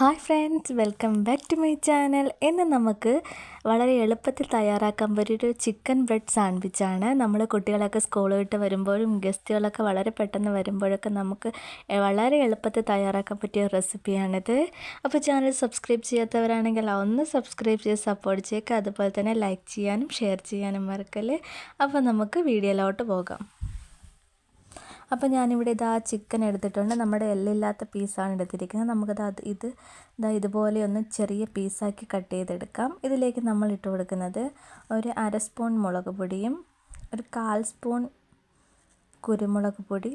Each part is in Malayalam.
Hi friends, welcome back to my channel. ഇന്ന് നമുക്ക് വളരെ എളുപ്പത്തിൽ തയ്യാറാക്കാൻ പറ്റിയൊരു ചിക്കൻ ബ്രെഡ് സാൻഡ്വിച്ചാണ്. നമ്മൾ കുട്ടികളൊക്കെ സ്കൂൾ വിട്ട് വരുമ്പോഴും ഗസ്റ്റുകളൊക്കെ വളരെ പെട്ടെന്ന് വരുമ്പോഴൊക്കെ നമുക്ക് വളരെ എളുപ്പത്തിൽ തയ്യാറാക്കാൻ പറ്റിയ റെസിപ്പിയാണിത്. അപ്പോൾ ചാനൽ സബ്സ്ക്രൈബ് ചെയ്യാത്തവരാണെങ്കിൽ ഒന്ന് സബ്സ്ക്രൈബ് ചെയ്ത് സപ്പോർട്ട് ചെയ്യുക. അതുപോലെ തന്നെ ലൈക്ക് ചെയ്യാനും ഷെയർ ചെയ്യാനും മറക്കല്ലേ. അപ്പോൾ നമുക്ക് വീഡിയോയിലോട്ട് പോകാം. അപ്പോൾ ഞാനിവിടെ ചിക്കൻ എടുത്തിട്ടുണ്ട്. നമ്മുടെ എല്ലില്ലാത്ത പീസാണ് എടുത്തിരിക്കുന്നത്. നമുക്കത് ഇതുപോലെ ഒന്ന് ചെറിയ പീസാക്കി കട്ട് ചെയ്തെടുക്കാം. ഇതിലേക്ക് നമ്മൾ ഇട്ട് കൊടുക്കുന്നത് ഒരു 1/2 സ്പൂൺ മുളക് പൊടിയും, ഒരു 1/4 സ്പൂൺ കുരുമുളക് പൊടി,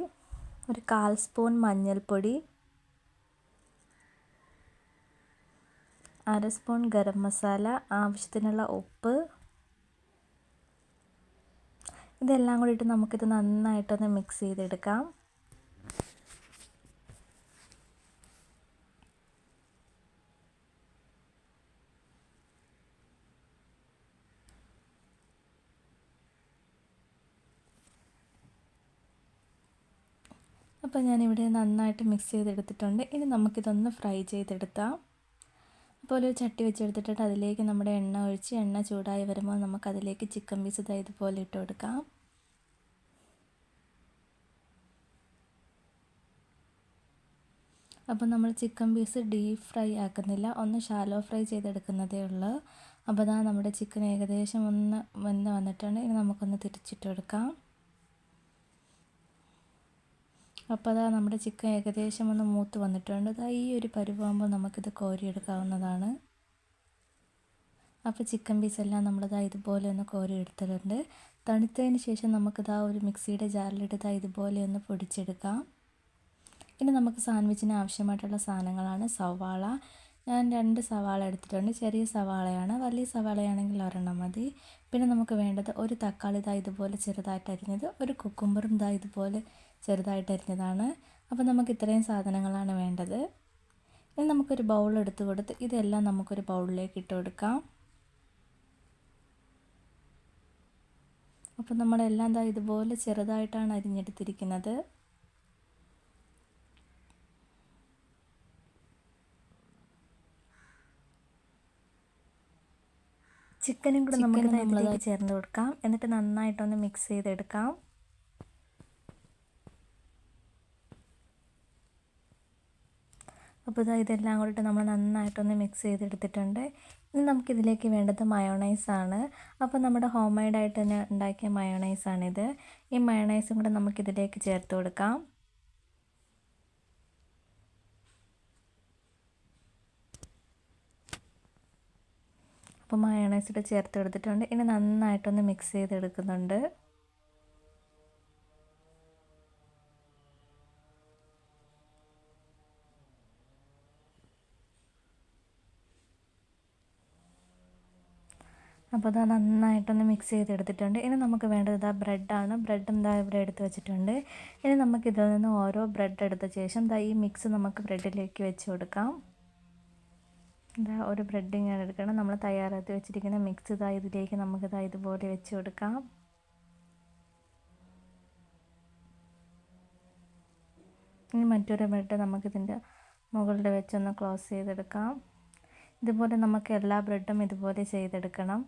ഒരു 1/4 സ്പൂൺ മഞ്ഞൾപ്പൊടി, 1/2 സ്പൂൺ ഗരം മസാല, ആവശ്യത്തിനുള്ള ഉപ്പ്, ഇതെല്ലാം കൂടി ഇട്ട് നമുക്കിത് നന്നായിട്ടൊന്ന് മിക്സ് ചെയ്തെടുക്കാം. അപ്പോൾ ഞാനിവിടെ നന്നായിട്ട് മിക്സ് ചെയ്തെടുത്തിട്ടുണ്ട്. ഇനി നമുക്കിതൊന്ന് ഫ്രൈ ചെയ്തെടുക്കാം. അപ്പോൾ ഒരു ചട്ടി വെച്ചെടുത്തിട്ട് അതിലേക്ക് നമ്മുടെ എണ്ണ ഒഴിച്ച് എണ്ണ ചൂടായി വരുമ്പോൾ നമുക്കതിലേക്ക് ചിക്കൻ പീസ് ഇതുപോലെ ഇട്ട് കൊടുക്കാം. അപ്പോൾ നമ്മൾ ചിക്കൻ പീസ് ഡീപ്പ് ഫ്രൈ ആക്കുന്നില്ല, ഒന്ന് ഷാലോ ഫ്രൈ ചെയ്തെടുക്കുന്നതേ ഉള്ളൂ. അപ്പോൾ നമ്മുടെ ചിക്കൻ ഏകദേശം ഒന്ന് വെന്ത് വന്നിട്ടുണ്ട്. ഇനി നമുക്കൊന്ന് തിരിച്ചിട്ട് കൊടുക്കാം. അപ്പോൾ നമ്മുടെ ചിക്കൻ ഏകദേശം ഒന്ന് മൂത്ത് വന്നിട്ടുണ്ട്. ഈ ഒരു പരുവാകുമ്പോൾ നമുക്കിത് കോരിയെടുക്കാവുന്നതാണ്. അപ്പോൾ ചിക്കൻ പീസെല്ലാം നമ്മൾ ഇതുപോലെ ഒന്ന് കോരി എടുത്തിട്ടുണ്ട്. തണുത്തതിന് ശേഷം നമുക്കിത് ഒരു മിക്സിയുടെ ജാറിലിട്ട് ഇതുപോലെ ഒന്ന് പൊടിച്ചെടുക്കാം. ഇനി നമുക്ക് സാൻഡ്വിച്ചിന് ആവശ്യമായിട്ടുള്ള സാധനങ്ങളാണ് സവാള. ഞാൻ 2 സവാള എടുത്തിട്ടുണ്ട്. ചെറിയ സവാളയാണ്, വലിയ സവാളയാണെങ്കിൽ ഒരെണ്ണം മതി. പിന്നെ നമുക്ക് വേണ്ടത് ഒരു തക്കാളി ഇതുപോലെ ചെറുതായിട്ട് അരിഞ്ഞത്, ഒരു കുക്കുംബറും ഇതുപോലെ ചെറുതായിട്ട് അരിഞ്ഞതാണ്. അപ്പോൾ നമുക്ക് ഇത്രയും സാധനങ്ങളാണ് വേണ്ടത്. ഇനി നമുക്കൊരു ബൗൾ എടുത്ത് കൊടുത്ത് ഇതെല്ലാം നമുക്കൊരു ബൗളിലേക്ക് ഇട്ട് കൊടുക്കാം. അപ്പോൾ നമ്മളെല്ലാം ഇതുപോലെ ചെറുതായിട്ടാണ് അരിഞ്ഞെടുത്തിരിക്കുന്നത്. ചിക്കനും കൂടെ നമുക്ക് നമ്മളത് ചേർന്ന് കൊടുക്കാം. എന്നിട്ട് നന്നായിട്ടൊന്ന് മിക്സ് ചെയ്തെടുക്കാം. അപ്പോൾ ഇതെല്ലാം കൂടിയിട്ട് നമ്മൾ നന്നായിട്ടൊന്ന് മിക്സ് ചെയ്തെടുത്തിട്ടുണ്ട്. ഇനി നമുക്കിതിലേക്ക് വേണ്ടത് മയോണൈസാണ്. അപ്പോൾ നമ്മുടെ ഹോം മെയ്ഡായിട്ട് തന്നെ ഉണ്ടാക്കിയ മയോണൈസാണിത്. ഈ മയോണൈസും കൂടെ നമുക്കിതിലേക്ക് ചേർത്ത് കൊടുക്കാം. അപ്പോൾ മയോണൈസ് ചേർത്ത് കൊടുത്തിട്ടുണ്ട്. ഇനി നന്നായിട്ടൊന്ന് മിക്സ് ചെയ്തെടുക്കുന്നുണ്ട്. അപ്പോൾ നന്നായിട്ടൊന്ന് മിക്സ് ചെയ്തെടുത്തിട്ടുണ്ട്. ഇനി നമുക്ക് വേണ്ടത് ബ്രെഡാണ്. ബ്രെഡും ഇവിടെ എടുത്ത് വെച്ചിട്ടുണ്ട്. ഇനി നമുക്കിതിൽ നിന്ന് ഓരോ ബ്രെഡ് എടുത്ത ശേഷം ഈ മിക്സ് നമുക്ക് ബ്രെഡിലേക്ക് വെച്ച് കൊടുക്കാം. ഒരു ബ്രെഡ് ഇങ്ങനെ എടുക്കണം. നമ്മൾ തയ്യാറാക്കി വെച്ചിരിക്കുന്ന മിക്സ് ഇതിലേക്ക് നമുക്ക് ഇതുപോലെ വെച്ച് കൊടുക്കാം. ഇനി മറ്റൊരു ബ്രെഡ് നമുക്കിതിൻ്റെ മുകളിൽ വെച്ചൊന്ന് ക്ലോസ് ചെയ്തെടുക്കാം. ഇതുപോലെ നമുക്ക് എല്ലാ ബ്രെഡും ഇതുപോലെ ചെയ്തെടുക്കണം.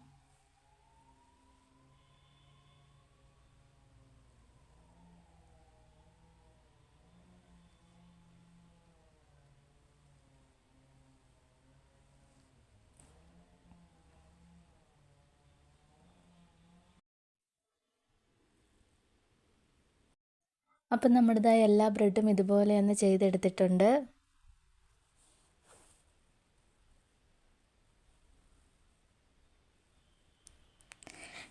അപ്പം നമ്മുടേതായ എല്ലാ ബ്രെഡും ഇതുപോലെ ഒന്ന് ചെയ്തെടുത്തിട്ടുണ്ട്.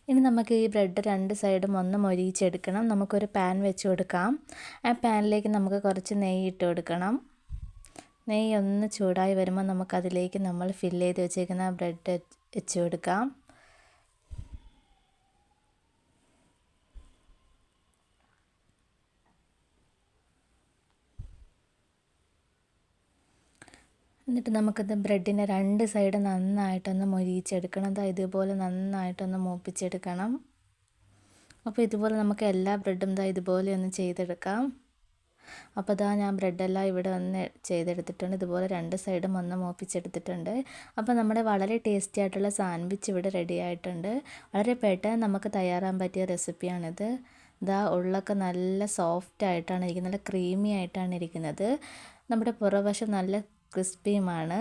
ഇനി നമുക്ക് ഈ ബ്രെഡ് 2 സൈഡും ഒന്ന് മൊരിയിച്ചെടുക്കണം. നമുക്കൊരു പാൻ വെച്ച് കൊടുക്കാം. ആ പാനിലേക്ക് നമുക്ക് കുറച്ച് നെയ്യ് ഇട്ട് കൊടുക്കണം. നെയ്യ് ഒന്ന് ചൂടായി വരുമ്പോൾ നമുക്കതിലേക്ക് നമ്മൾ ഫില്ല് ചെയ്ത് വെച്ചേക്കുന്ന ബ്രെഡ് വെച്ച് കൊടുക്കാം. എന്നിട്ട് നമുക്കത് ബ്രെഡിൻ്റെ 2 സൈഡ് നന്നായിട്ടൊന്ന് മൊരിയിച്ചെടുക്കണം. ഇതുപോലെ നന്നായിട്ടൊന്ന് മൂപ്പിച്ചെടുക്കണം. അപ്പോൾ ഇതുപോലെ നമുക്ക് എല്ലാ ബ്രെഡും ഇതുപോലെ ഒന്ന് ചെയ്തെടുക്കാം. അപ്പോൾ ഇതാ ഞാൻ ബ്രെഡെല്ലാം ഇവിടെ ഒന്ന് ചെയ്തെടുത്തിട്ടുണ്ട്. ഇതുപോലെ 2 സൈഡും ഒന്ന് മൂപ്പിച്ചെടുത്തിട്ടുണ്ട്. അപ്പോൾ നമ്മുടെ വളരെ ടേസ്റ്റി ആയിട്ടുള്ള സാൻഡ്വിച്ച് ഇവിടെ റെഡി ആയിട്ടുണ്ട്. വളരെ പെട്ടെന്ന് നമുക്ക് തയ്യാറാൻ പറ്റിയ റെസിപ്പിയാണിത്. ഇതാ ഉള്ളൊക്കെ നല്ല സോഫ്റ്റ് ആയിട്ടാണ് ഇരിക്കുന്നത്, നല്ല ക്രീമി ആയിട്ടാണ് ഇരിക്കുന്നത്. നമ്മുടെ പുറവശം നല്ല ക്രിസ്പിയുമാണ്.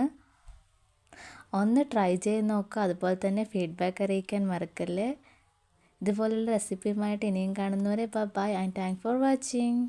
ഒന്ന് ട്രൈ ചെയ്ത് നോക്കുക. അതുപോലെ തന്നെ ഫീഡ്ബാക്ക് അറിയിക്കാൻ മറക്കല്ലേ. ഇതുപോലുള്ള റെസിപ്പിയുമായിട്ട് ഇനിയും കാണുന്നവരെ bye and thank for watching.